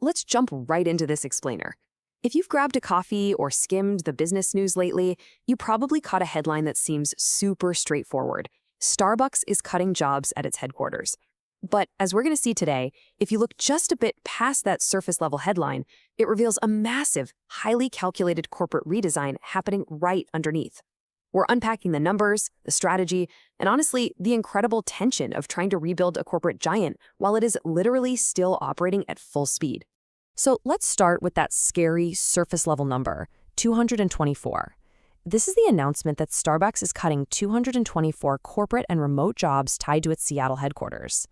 let's jump right into this explainer. If you've grabbed a coffee or skimmed the business news lately, you probably caught a headline that seems super straightforward. Starbucks is cutting jobs at its headquarters. But as we're going to see today, if you look just a bit past that surface-level headline, it reveals a massive, highly calculated corporate redesign happening right underneath. We're unpacking the numbers, the strategy, and honestly, the incredible tension of trying to rebuild a corporate giant while it is literally still operating at full speed. So let's start with that scary surface-level number, 224. This is the announcement that Starbucks is cutting 224 corporate and remote jobs tied to its Seattle headquarters.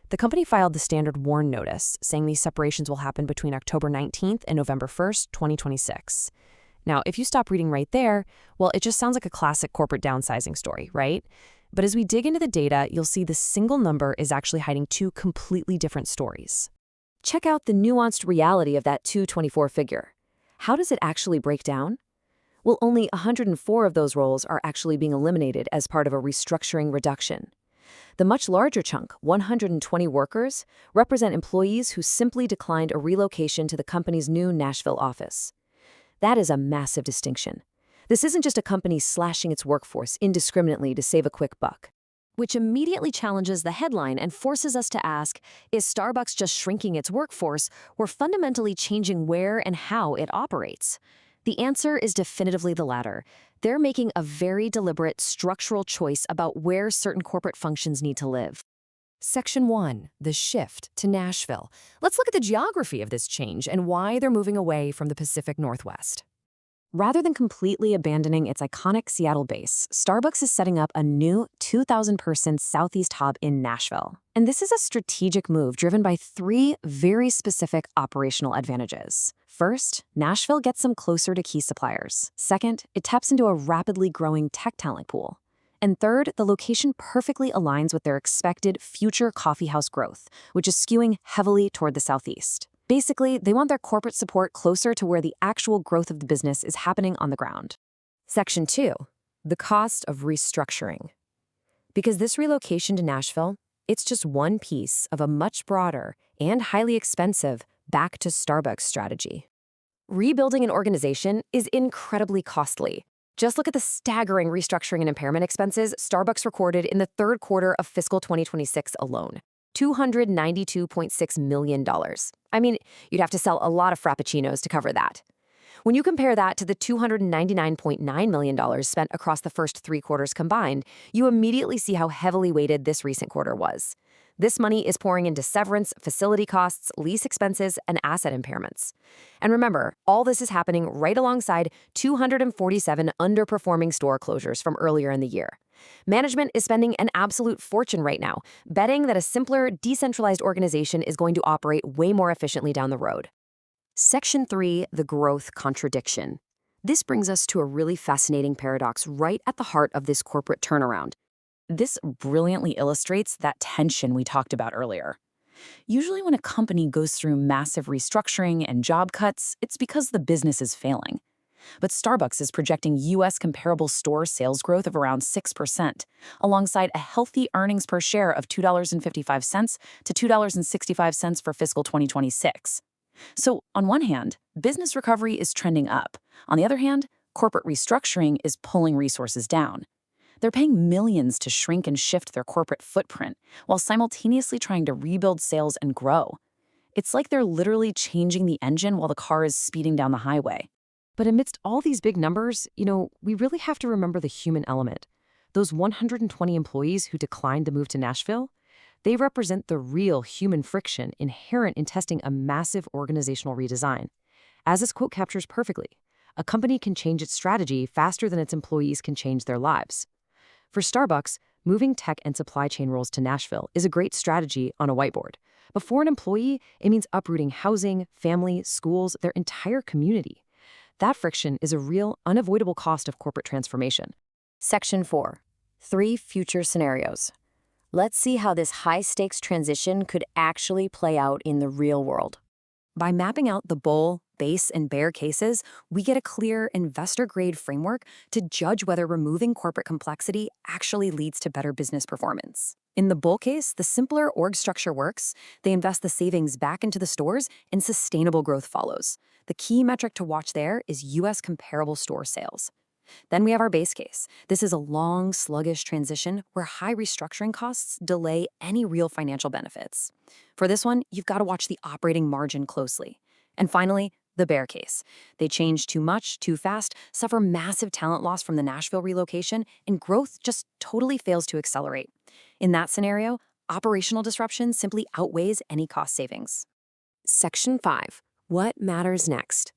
The company filed the standard warn notice, saying these separations will happen between October 19th and November 1st, 2026. Now, if you stop reading right there, well, it just sounds like a classic corporate downsizing story, right? But as we dig into the data, you'll see the single number is actually hiding two completely different stories. Check out the nuanced reality of that 224 figure. How does it actually break down? Well, only 104 of those roles are actually being eliminated as part of a restructuring reduction. The much larger chunk, 120 workers, represent employees who simply declined a relocation to the company's new Nashville office. That is a massive distinction. This isn't just a company slashing its workforce indiscriminately to save a quick buck. Which immediately challenges the headline and forces us to ask, is Starbucks just shrinking its workforce or fundamentally changing where and how it operates? The answer is definitively the latter. They're making a very deliberate structural choice about where certain corporate functions need to live. Section 1, the shift to Nashville. Let's look at the geography of this change and why they're moving away from the Pacific Northwest. Rather than completely abandoning its iconic Seattle base, Starbucks is setting up a new 2,000-person Southeast hub in Nashville. And this is a strategic move driven by three very specific operational advantages. First, Nashville gets them closer to key suppliers. Second, it taps into a rapidly growing tech talent pool. And third, the location perfectly aligns with their expected future coffeehouse growth, which is skewing heavily toward the Southeast. Basically, they want their corporate support closer to where the actual growth of the business is happening on the ground. Section 2, the cost of restructuring. Because this relocation to Nashville, it's just one piece of a much broader and highly expensive back to Starbucks strategy. Rebuilding an organization is incredibly costly. Just look at the staggering restructuring and impairment expenses Starbucks recorded in the third quarter of fiscal 2026 alone. $292.6 million. I mean, you'd have to sell a lot of Frappuccinos to cover that. When you compare that to the $299.9 million spent across the first 3 quarters combined, you immediately see how heavily weighted this recent quarter was. This money is pouring into severance, facility costs, lease expenses, and asset impairments. And remember, all this is happening right alongside 247 underperforming store closures from earlier in the year. Management is spending an absolute fortune right now, betting that a simpler, decentralized organization is going to operate way more efficiently down the road. Section 3, the growth contradiction. This brings us to a really fascinating paradox right at the heart of this corporate turnaround. This brilliantly illustrates that tension we talked about earlier. Usually when a company goes through massive restructuring and job cuts, it's because the business is failing. But Starbucks is projecting U.S. comparable store sales growth of around 6%, alongside a healthy earnings per share of $2.55 to $2.65 for fiscal 2026. So, on one hand, business recovery is trending up. On the other hand, corporate restructuring is pulling resources down. They're paying millions to shrink and shift their corporate footprint, while simultaneously trying to rebuild sales and grow. It's like they're literally changing the engine while the car is speeding down the highway. But amidst all these big numbers, we really have to remember the human element. Those 120 employees who declined the move to Nashville, they represent the real human friction inherent in testing a massive organizational redesign. As this quote captures perfectly, a company can change its strategy faster than its employees can change their lives. For Starbucks, moving tech and supply chain roles to Nashville is a great strategy on a whiteboard. But for an employee, it means uprooting housing, family, schools, their entire community. That friction is a real, unavoidable cost of corporate transformation. Section 4. 3 future scenarios. Let's see how this high-stakes transition could actually play out in the real world. By mapping out the bull, base and bear cases, we get a clear investor-grade framework to judge whether removing corporate complexity actually leads to better business performance. In the bull case, the simpler org structure works. They invest the savings back into the stores, and sustainable growth follows. The key metric to watch there is U.S. comparable store sales. Then we have our base case. This is a long, sluggish transition where high restructuring costs delay any real financial benefits. For this one, you've got to watch the operating margin closely. And finally, the bear case. They change too much, too fast, suffer massive talent loss from the Nashville relocation, and growth just totally fails to accelerate. In that scenario, operational disruption simply outweighs any cost savings. Section 5. What matters next?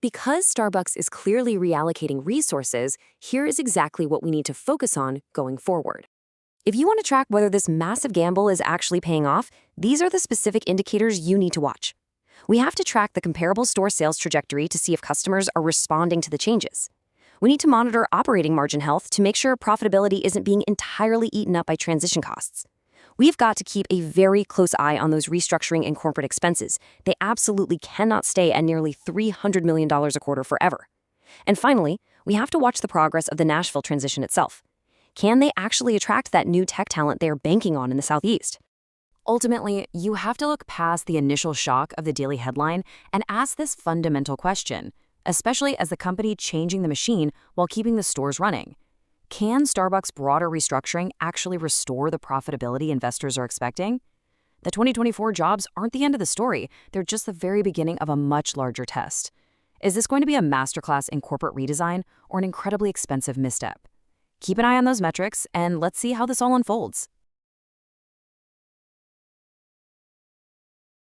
Because Starbucks is clearly reallocating resources, here is exactly what we need to focus on going forward. If you want to track whether this massive gamble is actually paying off, these are the specific indicators you need to watch. We have to track the comparable store sales trajectory to see if customers are responding to the changes. We need to monitor operating margin health to make sure profitability isn't being entirely eaten up by transition costs. We've got to keep a very close eye on those restructuring and corporate expenses. They absolutely cannot stay at nearly $300 million a quarter forever. And finally, we have to watch the progress of the Nashville transition itself. Can they actually attract that new tech talent they're banking on in the Southeast? Ultimately, you have to look past the initial shock of the daily headline and ask this fundamental question, especially as the company changing the machine while keeping the stores running. Can Starbucks' broader restructuring actually restore the profitability investors are expecting? The 2024 jobs aren't the end of the story. They're just the very beginning of a much larger test. Is this going to be a masterclass in corporate redesign or an incredibly expensive misstep? Keep an eye on those metrics, and let's see how this all unfolds.